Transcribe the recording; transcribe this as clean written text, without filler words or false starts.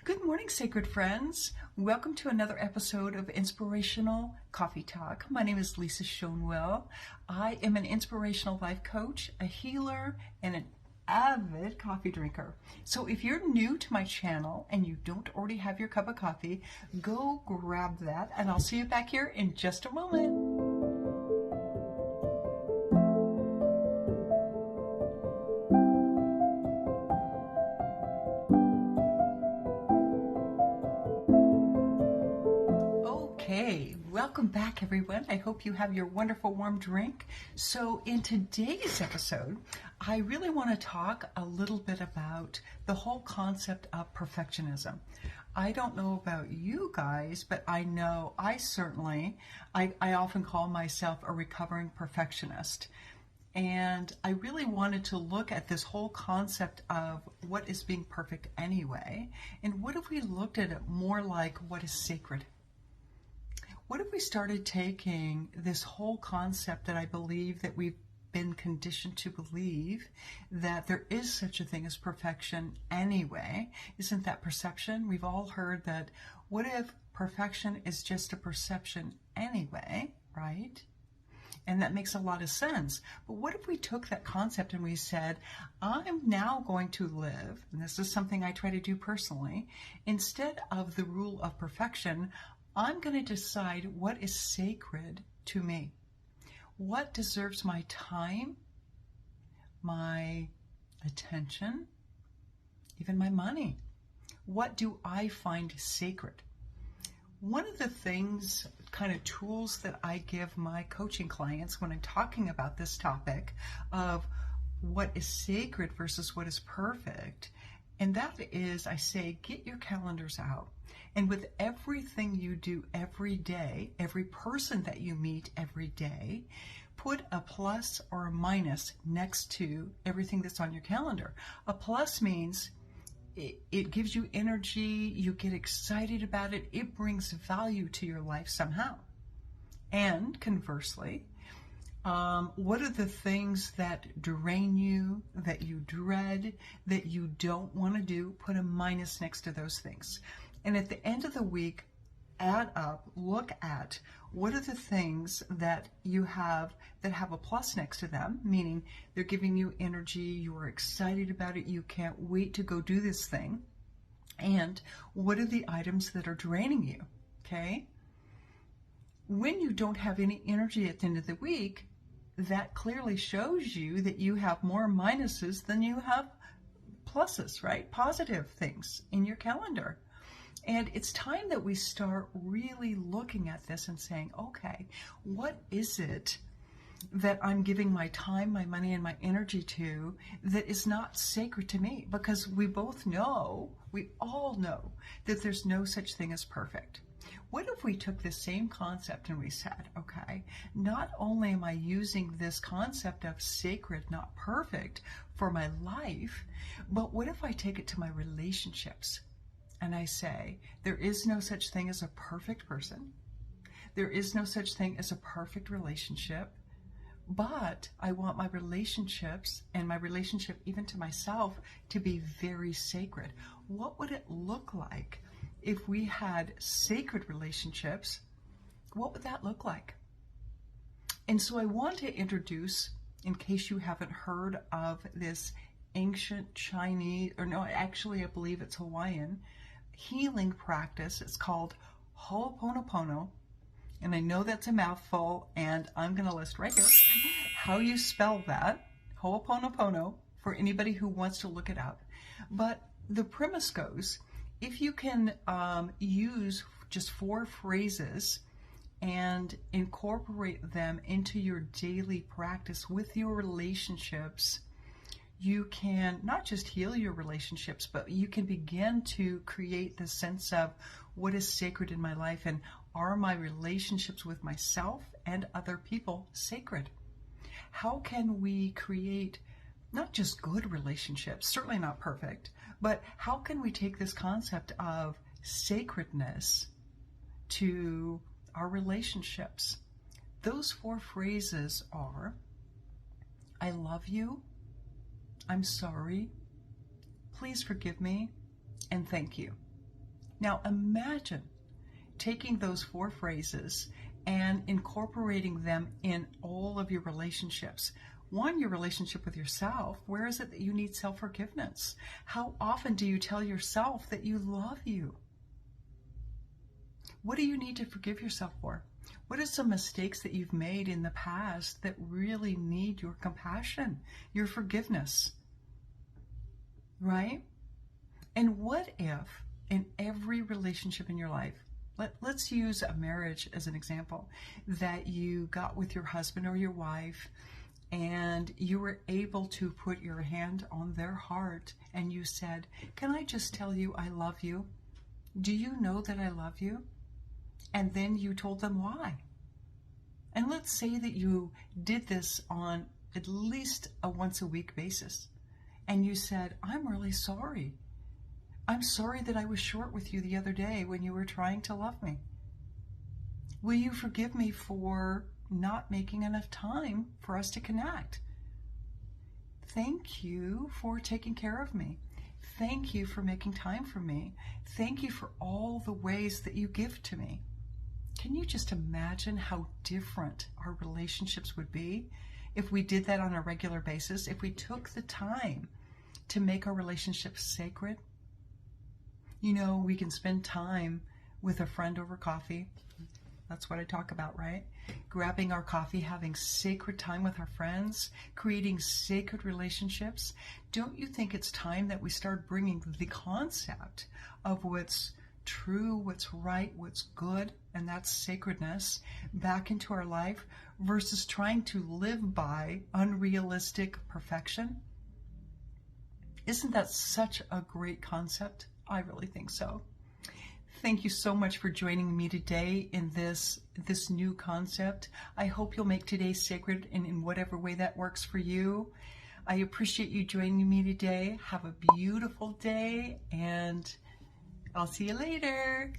Good morning, sacred friends. Welcome to another episode of Inspirational Coffee Talk. My name is L.schonewill. I am an inspirational life coach, a healer, and an avid coffee drinker. So if you're new to my channel and you don't already have your cup of coffee, go grab that, and I'll see you back here in just a moment. Okay, welcome back everyone. I hope you have your wonderful warm drink. So in today's episode, I really want to talk a little bit about the whole concept of perfectionism. I don't know about you guys, but I know I often call myself a recovering perfectionist. And I really wanted to look at this whole concept of what is being perfect anyway, and what if we looked at it more like what is sacred? What if we started taking this whole concept that I believe that we've been conditioned to believe, that there is such a thing as perfection anyway? Isn't that perception? We've all heard that. What if perfection is just a perception anyway, right? And that makes a lot of sense. But what if we took that concept and we said, I'm now going to live, and this is something I try to do personally, instead of the rule of perfection, I'm going to decide what is sacred to me. What deserves my time, my attention, even my money? What do I find sacred? One of the things, kind of tools that I give my coaching clients when I'm talking about this topic of what is sacred versus what is perfect, and that is, I say, get your calendars out. And with everything you do every day, every person that you meet every day, put a plus or a minus next to everything that's on your calendar. A plus means it gives you energy, you get excited about it, it brings value to your life somehow. And conversely, what are the things that drain you, that you dread, that you don't want to do? Put a minus next to those things. And at the end of the week, add up, look at what are the things that you have that have a plus next to them, meaning they're giving you energy, you are excited about it, you can't wait to go do this thing. And what are the items that are draining you, okay? When you don't have any energy at the end of the week, that clearly shows you that you have more minuses than you have pluses, right? Positive things in your calendar. And it's time that we start really looking at this and saying, okay, what is it that I'm giving my time, my money, and my energy to that is not sacred to me? Because we both know, we all know, that there's no such thing as perfect. What if we took the same concept and we said, okay, not only am I using this concept of sacred, not perfect, for my life, but what if I take it to my relationships? And I say, there is no such thing as a perfect person. There is no such thing as a perfect relationship. But I want my relationships and my relationship even to myself to be very sacred. What would it look like if we had sacred relationships? What would that look like? And so I want to introduce, in case you haven't heard of this ancient Chinese, or no, actually I believe it's Hawaiian, healing practice. It's called Ho'oponopono. And I know that's a mouthful, and I'm going to list right here how you spell that, Ho'oponopono, for anybody who wants to look it up. But the premise goes, if you can use just 4 phrases and incorporate them into your daily practice with your relationships, you can not just heal your relationships, but you can begin to create the sense of what is sacred in my life, and are my relationships with myself and other people sacred? How can we create not just good relationships, certainly not perfect, but how can we take this concept of sacredness to our relationships? Those 4 phrases are, I love you, I'm sorry, please forgive me, and thank you. Now imagine taking those 4 phrases and incorporating them in all of your relationships. One, your relationship with yourself. Where is it that you need self-forgiveness? How often do you tell yourself that you love you? What do you need to forgive yourself for? What are some mistakes that you've made in the past that really need your compassion, your forgiveness? Right? And what if in every relationship in your life, let's use a marriage as an example, that you got with your husband or your wife and you were able to put your hand on their heart and you said, "Can I just tell you I love you? Do you know that I love you?" And then you told them why. And let's say that you did this on at least a once a week basis. And you said, "I'm really sorry. I'm sorry that I was short with you the other day when you were trying to love me. Will you forgive me for not making enough time for us to connect? Thank you for taking care of me. Thank you for making time for me. Thank you for all the ways that you give to me." Can you just imagine how different our relationships would be if we did that on a regular basis, if we took the time to make our relationships sacred? You know, we can spend time with a friend over coffee. That's what I talk about, right? Grabbing our coffee, having sacred time with our friends, creating sacred relationships. Don't you think it's time that we start bringing the concept of what's true, what's right, what's good, and that's sacredness, back into our life versus trying to live by unrealistic perfection? Isn't that such a great concept? I really think so. Thank you so much for joining me today in this new concept. I hope you'll make today sacred in whatever way that works for you. I appreciate you joining me today. Have a beautiful day, and I'll see you later.